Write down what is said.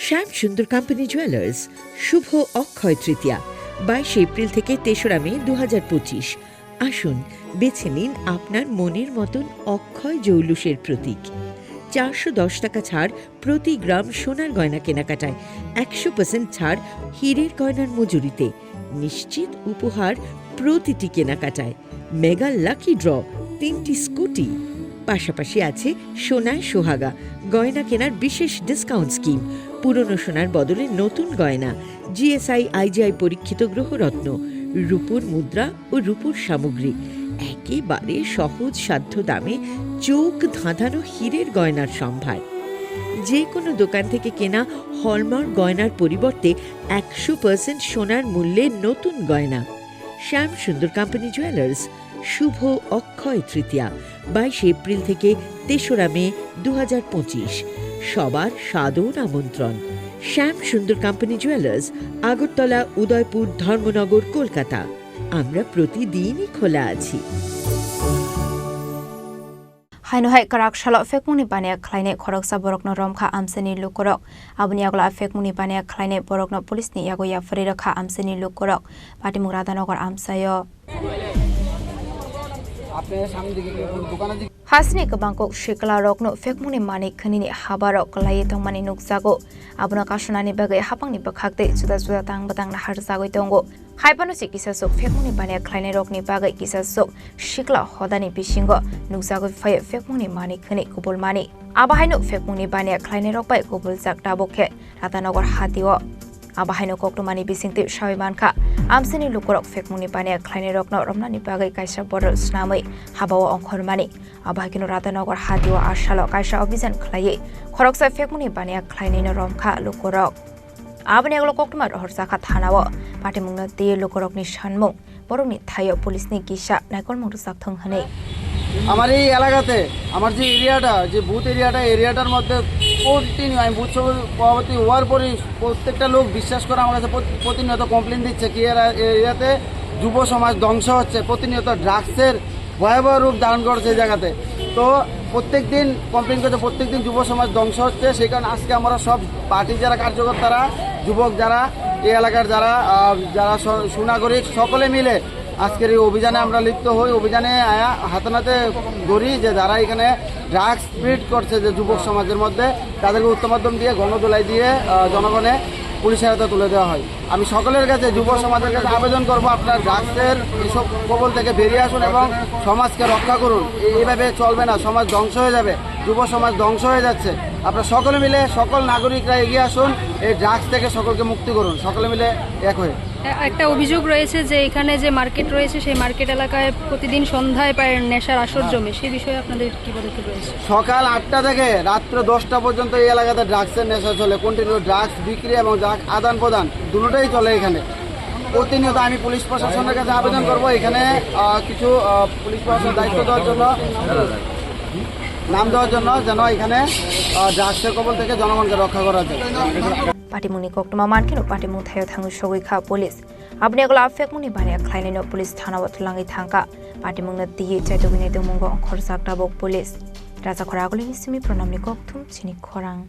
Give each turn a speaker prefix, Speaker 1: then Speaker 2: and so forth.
Speaker 1: শ্যাম সুন্দর company jewellers শুভ Akshaya Tritiya 22 April থেকে 3রা মে 2025। আসুন বেছে নিন আপনার মনের মতন অক্ষয় জৌলুসের প্রতীক। 410 টাকা ছাড় প্রতি গ্রাম সোনার গয়না কেনাকাটায়, 100% ছাড় হীরের গয়নার মজুরিতে, নিশ্চিত উপহার প্রতিটি কেনাকাটায়, মেগা লাকি ড্র 3টি স্কুটি। পাশাপাশি আছে সোনায় সোহাগা গয়না কেনার বিশেষ ডিসকাউন্ট স্কিম, পুরনো সোনার বদলে নতুন গয়না, জিএসআই আইজিআই পরীক্ষিত গ্রহরত্ন, রূপোর মুদ্রা ও রূপোর সামগ্রী, একেবারে সহজ সাধ্য দামে চোখ ধাঁধানো হীরের গয়নার সম্ভার। যে কোনো দোকান থেকে কেনা হলমার্ক গয়নার পরিবর্তে 100% সোনার মূল্যে নতুন গয়না। শ্যাম সুন্দর কোম্পানি জুয়েলার্স শুভ অক্ষয় তৃতীয়া 22 এপ্রিল থেকে 3রা মে 2025। সবার সাদর আমন্ত্রণ। শ্যাম সুন্দর কোম্পানি জুয়েলার্স, আগরতলা, উদয়পুর, ধর্মনগর, কলকাতা। আমরা প্রতিদিনই খোলা আছি।
Speaker 2: Khlainai Khoroksa Phekmung Baniya Khlainai Khoroksa Borokno Rwkha Amchaini Lukurok Baniya Phekmung Baniya Khlainai Borokno Police ni Yago Yapharwi Rwkha Amchaini Lukurok Phekmung Radhanogor Amchayo Hasni Kabangkok Shikla Rokno Phekmung Mani Khani Habarok Khlai Tongmani Nuksago Abuna Kashanani Bagai Hapangni Bakhakte Juda Tang Batang Harzago Tongo Haipano Sikisa Sok Phekmung Baniya Khlainai Rokni Bagai Kisa Sok Shikla Hodani Bishingo Nuksago Fay Phekmung Mani Khani Kubul Mani Abahaino Phekmung Baniya Khlainai Rok Bai Kubul Zak Tabokhe Radhanogor Hatiwo Abahaino Koktumani Bisingti Shawimanka Amchaini Lukurok Phekmung Baniya Khlainai Rokno Romnani Bagai Kaisa Boror Snamai Habawa Onkhormani Abahino Radhanogor Hatiwo Ashalo Kaisa Obizan Khlai Khoroksa Phekmung Baniya Khlainai Rwkha Lukurok Abaniya Koktumar Horsaka Thanawo Patimungna Ti Lukurokni Shanmung Borokni Thayo Police ni Kisha Naikol Mursak Thonghane
Speaker 3: আমার এই এলাকাতে আমার যে এরিয়াটা যে booth এরিয়াটার মধ্যে প্রতিদিন আমি বুথ সভাপতি হওয়ার পরে প্রত্যেকটা লোক বিশ্বাস করে আমার কাছে প্রতিনিয়ত কমপ্লেন দিচ্ছে কি এরিয়াতে যুব সমাজ ধ্বংস হচ্ছে, প্রতিনিয়ত ড্রাগসের ভয়াবহ রূপ ধারণ করছে এই জায়গাতে। তো প্রত্যেক দিন কমপ্লেন করছে, প্রত্যেক দিন যুব সমাজ ধ্বংস হচ্ছে। সেই কারণে আজকে আমরা সব পার্টির যারা কার্যকর্তারা, যুবক যারা, এই এলাকার যারা সুনাগরিক সকলে মিলে আজকের এই অভিযানে আমরা লিপ্ত হই। অভিযানে হাতে নাতে ধরি যে যারা এখানে ড্রাগস স্প্রিড করছে যে যুবক সমাজের মধ্যে, তাদেরকে উত্তম মাধ্যম দিয়ে গণদোলাই দিয়ে জনগণে পুলিশের হাতে তুলে দেওয়া হয়। আমি সকলের কাছে, যুব সমাজের কাছে আবেদন করব, আপনার ড্রাগসের এইসব কবল থেকে বেরিয়ে আসুন এবং সমাজকে রক্ষা করুন। এইভাবে চলবে না, সমাজ ধ্বংস হয়ে যাবে, যুব সমাজ ধ্বংস হয়ে যাচ্ছে। আপনারা সকলে মিলে, সকল নাগরিকরা এগিয়ে আসুন, এই ড্রাগস থেকে সকলকে মুক্তি করুন, সকলে মিলে এক হয়ে।
Speaker 4: একটা অভিযোগ রয়েছে যে এখানে যে মার্কেট রয়েছে সেই মার্কেট এলাকায় প্রতিদিন সন্ধ্যায় পায় নেশার আসর জমে, সেই বিষয়ে আপনাদের কি পদক্ষেপ রয়েছে?
Speaker 3: সকাল 8টা থেকে রাত্র 10টা পর্যন্ত এই এলাকাতে ড্রাগসের নেশা চলে, কন্টিনিউ ড্রাগস বিক্রি এবং ড্রাগস আদান প্রদান দুটোটাই চলে এখানে প্রতিনিয়ত। আমি পুলিশ প্রশাসনের কাছে আবেদন করব এখানে কিছু পুলিশ প্রশাসনের দায়িত্ব দেওয়ার জন্য, নাম দেওয়ার জন্য, যেন এখানে ড্রাগসের কবল থেকে জনগণকে রক্ষা করা যায়।
Speaker 2: Patimuni Koktuma Mankino Patimung Thayo Thangu Shogika Police Abniagla Phekmung Baniya Khlainai no Police Thana Watlangi Thangka Patimung na Ti Chaitogine Mungo Khorsak Tabok Police Raja Khoragoli Nisimi Pronamni Koktum Chini Khorang